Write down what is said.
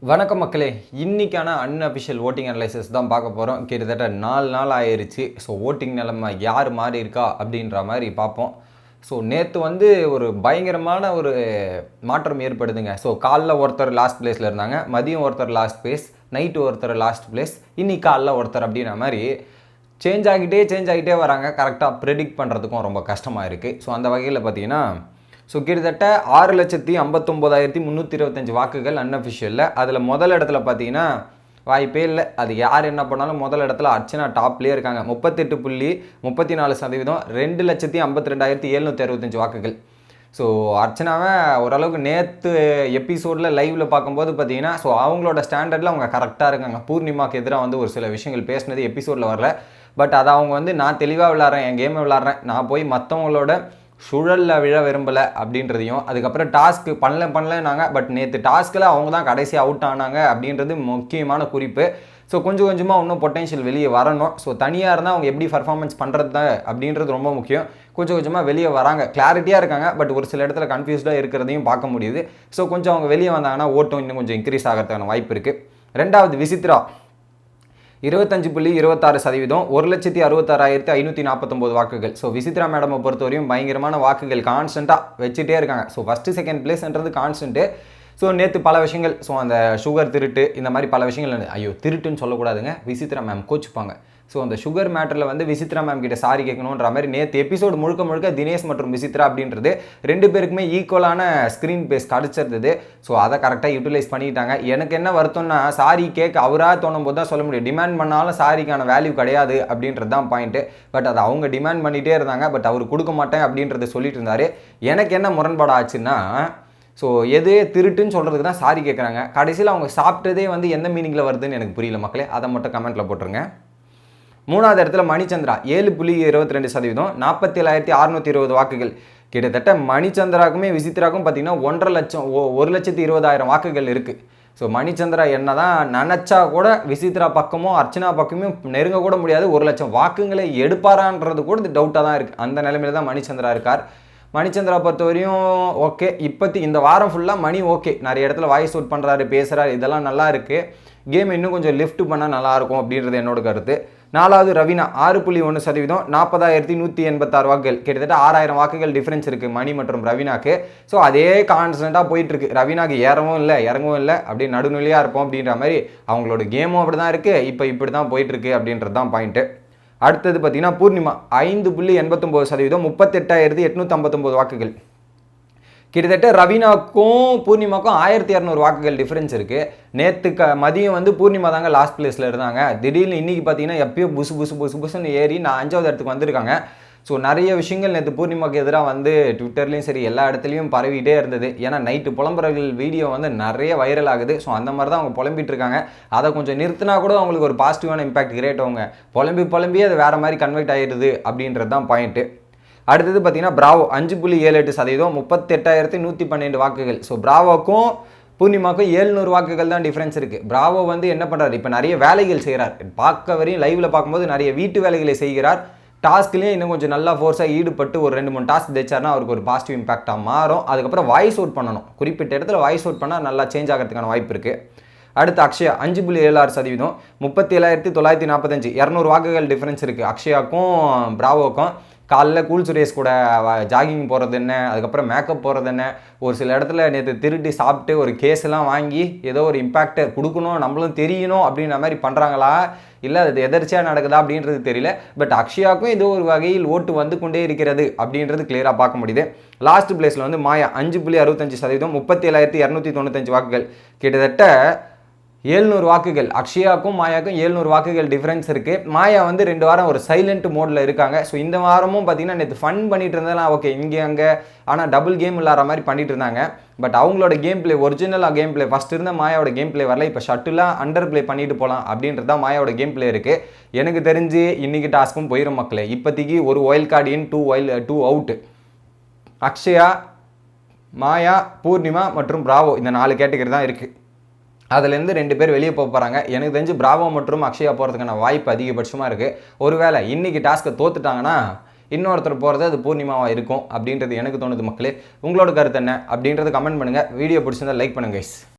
வணக்கம் மக்களே. இன்னைக்கான அன்அஃபிஷியல் ஓட்டிங் அனலைசிஸ் தான் பார்க்க போகிறோம். கிட்டத்தட்ட 4 நாள் ஆயிடுச்சு. ஸோ ஓட்டிங் நிலைமை யார் மாறி இருக்கா அப்படின்ற மாதிரி பார்ப்போம். ஸோ நேற்று ஒரு பயங்கரமான ஒரு மாற்றம் ஏற்படுதுங்க. ஸோ காலைல ஒருத்தர் லாஸ்ட் பிளேஸில் இருந்தாங்க, மதியம் ஒருத்தர் லாஸ்ட் பிளேஸ், நைட்டு ஒருத்தர் லாஸ்ட் பிளேஸ், இன்னைக்கு காலைல ஒருத்தர் அப்படின்ற மாதிரி சேஞ்ச் ஆகிட்டே வராங்க. கரெக்டாக ப்ரெடிக்ட் பண்ணுறதுக்கும் ரொம்ப கஷ்டமாக இருக்குது. ஸோ அந்த வகையில் பார்த்தீங்கன்னா கிட்டத்தட்ட 6,59,325 வாக்குகள் அன்அஃபிஷியலில். அதில் முதல் இடத்துல பார்த்தீங்கன்னா வாய்ப்பே இல்லை. அது யார் என்ன பண்ணாலும் முதல் இடத்துல அர்ச்சனா டாப்லேயே இருக்காங்க. 38.34%, 2,52,765 வாக்குகள். ஸோ அர்ச்சனாவை ஓரளவுக்கு நேற்று எபிசோடில் லைவில் பார்க்கும்போது பார்த்தீங்கன்னா அவங்களோட ஸ்டாண்டர்டில் அவங்க கரெக்டாக இருக்காங்க. பூர்ணிமாவுக்கு எதிராக ஒரு சில விஷயங்கள் பேசினது எபிசோடில் வரல. பட் அதை அவங்க நான் தெளிவாக விளாட்றேன், என் கேமை விளாட்றேன், நான் போய் மற்றவங்களோட சுழலில் விழ விரும்பலை அப்படின்றதையும், அதுக்கப்புறம் டாஸ்க்கு பண்ணலனாங்க. பட் நேற்று டாஸ்கில் அவங்க தான் கடைசி அவுட் ஆனாங்க அப்படின்றது முக்கியமான குறிப்பு. ஸோ கொஞ்சம் கொஞ்சமாக இன்னும் பொட்டென்ஷியல் வெளியே வரணும். ஸோ தனியாக இருந்தால் அவங்க எப்படி பர்ஃபார்மன்ஸ் பண்ணுறது தான் அப்படின்றது ரொம்ப முக்கியம். கொஞ்சம் கொஞ்சமாக வெளியே வராங்க, கிளாரிட்டியாக இருக்காங்க. பட் ஒரு சில இடத்துல கன்ஃபியூஸ்டாக இருக்கிறதையும் பார்க்க முடியுது. ஸோ கொஞ்சம் அவங்க வெளியே வந்தாங்கன்னா ஓட்டம் இன்னும் கொஞ்சம் இன்க்ரீஸ் ஆகிறதுக்கான வாய்ப்பு இருக்குது. ரெண்டாவது விசித்ரா 25.26%, 1,66,549 வாக்குகள். ஸோ விசித்ரா மேடமை பொறுத்தவரையும் பயங்கரமான வாக்குகள் கான்ஸ்டண்ட்டாக வச்சுட்டே இருக்காங்க. ஸோ ஃபஸ்ட்டு செகண்ட் பிளேஸ்ன்றது கான்ஸ்டன்ட்டு. ஸோ நேற்று பல விஷயங்கள், அந்த சுகர் திருட்டு, இந்த மாதிரி பல விஷயங்கள், ஐயோ திருட்டுன்னு சொல்லக்கூடாதுங்க, விசித்ரா மேம் கோச்சுப்பாங்க. ஸோ அந்த சுகர் மேட்டரில் விசித்ரா மேம் கிட்ட சாரி கேட்கணுன்ற மாதிரி நேற்று எபிசோடு முழுக்க தினேஷ் மற்றும் விசித்ரா அப்படின்றது ரெண்டு பேருக்குமே ஈக்குவலான ஸ்க்ரீன் பேஸ் கிடச்சிருந்தது. ஸோ அதை கரெக்டாக யூட்டிலைஸ் பண்ணிட்டாங்க. எனக்கு என்ன வருத்தம்னா, சாரி கேட்க அவராக தோணும் போது தான் சொல்ல முடியும். டிமாண்ட் பண்ணாலும் சாரிக்கான வேல்யூ கிடையாது அப்படின்றது தான் பாயிண்ட்டு. பட் அதை அவங்க டிமாண்ட் பண்ணிகிட்டே இருந்தாங்க. பட் அவர் கொடுக்க மாட்டேன் அப்படின்றத சொல்லிட்டு இருந்தார். எனக்கு என்ன முரண்பாடு ஆச்சுன்னா, எது திருட்டுன்னு சொல்கிறதுக்கு தான் சாரி கேட்குறாங்க. கடைசியில் அவங்க சாப்பிட்டதே எந்த மீனிங்கில் வருதுன்னு எனக்கு புரியல மக்களே. அதை மட்டும் கமெண்ட்டில் போட்டுருங்க. மூணாவது இடத்துல மணிச்சந்திரா 7.22%, 47,620 வாக்குகள். கிட்டத்தட்ட மணிச்சந்திராவுக்குமே விசித்ராவுக்கும் பார்த்தீங்கன்னா 1,20,000 வாக்குகள் இருக்குது. ஸோ மணிச்சந்திரா என்ன தான் நினச்சா கூட விசித்ரா பக்கமோ அர்ச்சனா பக்கமும் நெருங்க கூட முடியாது. 1,00,000 வாக்குகளை எடுப்பாரான்றது கூட டவுட்டாக தான் இருக்குது. அந்த நிலைமையில் தான் மணிச்சந்திரா இருக்கார். மணிச்சந்திரா பொறுத்தவரையும் ஓகே, இப்போத்தி இந்த வாரம் ஃபுல்லாக மணி ஓகே, நிறைய இடத்துல வாய்ஸ் அவுட் பண்ணுறாரு, பேசுகிறாரு, இதெல்லாம் நல்லா இருக்குது. கேம் இன்னும் கொஞ்சம் லிஃப்ட் பண்ணால் நல்லாயிருக்கும் அப்படின்றது என்னோட கருத்து. நாலாவது ரவீனா 6.1%, 40,186 வாக்குகள். கிட்டத்தட்ட 6,000 வாக்குகள் டிஃப்ரென்ஸ் இருக்குது மணி மற்றும் ரவீனாக்கு. ஸோ அதே கான்ஸ்டண்ட்டாக போயிட்டுருக்கு. ரவீனாக்கு ஏறவும் இல்லை இறங்கவும் இல்லை, அப்படியே நடுநிலையாக இருப்போம் அப்படின்ற மாதிரி அவங்களோட கேமும் அப்படி தான் இருக்குது. இப்படி தான் போயிட்டுருக்கு அப்படின்றது தான் பாயிண்ட்டு. அடுத்தது பார்த்தீங்கன்னா பூர்ணிமா 5.89%, 38,859 வாக்குகள். கிட்டத்தட்ட ரவீனாக்கும் பூர்ணிமாக்கும் 1,200 வாக்குகள் டிஃப்ரென்ஸ் இருக்குது. நேற்று மதியம் பூர்ணிமா தாங்க லாஸ்ட் பிளேஸில் இருந்தாங்க. திடீர்னு இன்றைக்கி பார்த்தீங்கன்னா எப்பயோ புசுன்னு ஏறி 5வது இடத்துக்கு வந்திருக்காங்க. ஸோ நிறைய விஷயங்கள் நேற்று பூர்ணிமாவுக்கு எதிராக ட்விட்டர்லேயும் சரி எல்லா இடத்துலையும் பரவிட்டே இருந்தது. ஏன்னா நைட்டு புலம்புறர்கள் வீடியோ நிறைய வைரல் ஆகுது. ஸோ அந்த மாதிரி தான் அவங்க புலம்பிட்டு இருக்காங்க. அதை கொஞ்சம் நிறுத்தினா கூட அவங்களுக்கு ஒரு பாசிட்டிவான இம்பாக்ட் கிரியேட் ஆகுங்க. புலம்பி அது வேறு மாதிரி கன்வெர்ட் ஆகிடுது அப்படின்றது தான் பாயிண்ட்டு. அடுத்தது பார்த்தீங்கன்னா பிராவோ 5.78%, 38,112 வாக்குகள். ஸோ பிராவோக்கும் பூர்ணிமாவுக்கும் 700 வாக்குகள் தான் டிஃப்ரென்ஸ் இருக்குது. பிராவோ என்ன பண்ணுறாரு, இப்போ நிறைய வேலைகள் செய்கிறார். பார்க்க வரையும் லைவில் பார்க்கும்போது நிறைய வீட்டு வேலைகளை செய்கிறார். டாஸ்க்லேயும் இன்னும் கொஞ்சம் நல்லா ஃபோர்ஸாக ஈடுபட்டு ஒரு 2-3 டாஸ்க் ஜெயிச்சார்னா அவருக்கு ஒரு பாசிட்டிவ் இம்பாக்டாக மாறும். அதுக்கப்புறம் வாய்ஸ் அவுட் பண்ணணும். குறிப்பிட்ட இடத்துல வாய்ஸ் அவுட் பண்ணால் நல்லா சேஞ்ச் ஆகிறதுக்கான வாய்ப்பு இருக்குது. அடுத்து அக்ஷயா 5.76%, 37,945, 200 வாக்குகள் டிஃப்ரென்ஸ் இருக்குது அக்ஷயாவுக்கும் பிராவோக்கும். காலைல கூல் சுரேஷ் கூட ஜாகிங் போகிறது என்ன, அதுக்கப்புறம் மேக்கப் போகிறது என்ன, ஒரு சில இடத்துல நேற்று திருட்டி சாப்பிட்டு ஒரு கேஸெல்லாம் வாங்கி ஏதோ ஒரு இம்பாக்டை கொடுக்கணும், நம்மளும் தெரியணும் அப்படின்ற மாதிரி பண்ணுறாங்களா, இல்லை அது எதர்ச்சியாக நடக்குதா அப்படின்றது தெரியல. பட் அக்ஷயாவுக்கும் ஏதோ ஒரு வகையில் ஓட்டு கொண்டே இருக்கிறது அப்படின்றது கிளியராக பார்க்க முடியுது. லாஸ்ட் பிளேஸில் மாயா 5.65%, 37,295 வாக்குகள். கிட்டத்தட்ட 700 வாக்குகள். அக்ஷயாவுக்கும் மாயாவுக்கும் 700 வாக்குகள் டிஃப்ரென்ஸ் இருக்குது. மாயா 2 வாரம் ஒரு சைலண்ட் மோடில் இருக்காங்க. ஸோ இந்த வாரமும் பார்த்தீங்கன்னா நேற்று ஃபன் பண்ணிட்டு இருந்தாலும் ஓகே இங்கே அங்கே, ஆனால் டபுள் கேம் இல்லாத மாதிரி பண்ணிட்டு இருந்தாங்க. பட் அவங்களோட கேம் பிளே, ஒரிஜினலாக கேம் பிளே ஃபஸ்ட் இருந்த மாயாவோட கேம் பிளே வரல. இப்போ ஷட்டிலாக அண்டர் பிளே பண்ணிட்டு போகலாம் அப்படின்றது தான் மாயாவோட கேம் பிளே இருக்குது. எனக்கு தெரிஞ்சு இன்றைக்கி டாஸ்க்கும் போயிடும் மக்களே. இப்போதைக்கு ஒரு ஒயில்ட் கார்டு இன், 2 அவுட்டு. அக்ஷயா, மாயா, பூர்ணிமா மற்றும் பிராவோ இந்த 4 கேட்டகரி தான் இருக்குது. அதுலேருந்து 2 பேர் வெளியே போகிறாங்க. எனக்கு தெரிஞ்சு பிராவோ மற்றும் அக்ஷயா போகிறதுக்கான வாய்ப்பு அதிகபட்சமாக இருக்குது. ஒருவேளை இன்றைக்கி டாஸ்க்கை தோத்துட்டாங்கன்னா இன்னொருத்தர் போகிறது அது பூர்ணிமாவாக இருக்கும் அப்படின்றது எனக்கு தோணுது மக்களே. உங்களோட கருத்து என்ன அப்படின்றது கமெண்ட் பண்ணுங்கள். வீடியோ பிடிச்சிருந்தா லைக் பண்ணுங்க கைஸ்.